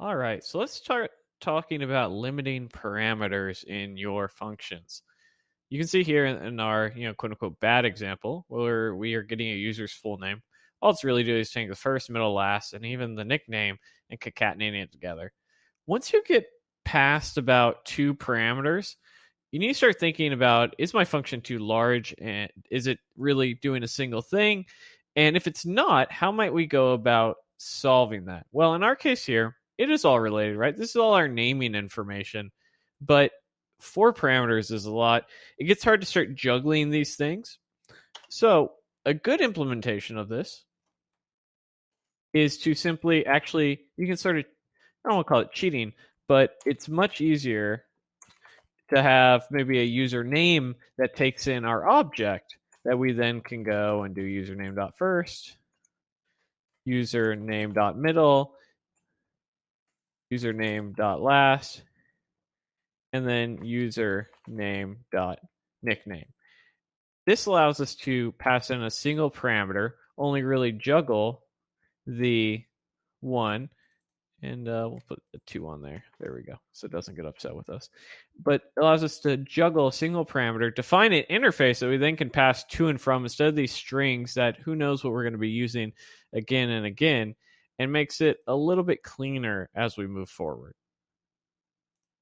All right, so let's start talking about limiting parameters in your functions. You can see here in our, quote unquote bad example where we are getting a user's full name. All it's really doing is taking the first, middle, last, and even the nickname and concatenating it together. Once you get past about two parameters, you need to start thinking about, is my function too large and is it really doing a single thing? And if it's not, how might we go about solving that? Well, in our case here, it is all related, right? This is all our naming information, but four parameters is a lot. It gets hard to start juggling these things. So, a good implementation of this is to simply actually, you can sort of, I don't want to call it cheating, but it's much easier to have maybe a username that takes in our object that we then can go and do username.first, username.middle, username.last, and then username.nickname. This allows us to pass in a single parameter, only really juggle the one, and we'll put a 2 on there. There we go. So it doesn't get upset with us. But it allows us to juggle a single parameter, define an interface that we then can pass to and from instead of these strings that who knows what we're going to be using again and again, and makes it a little bit cleaner as we move forward.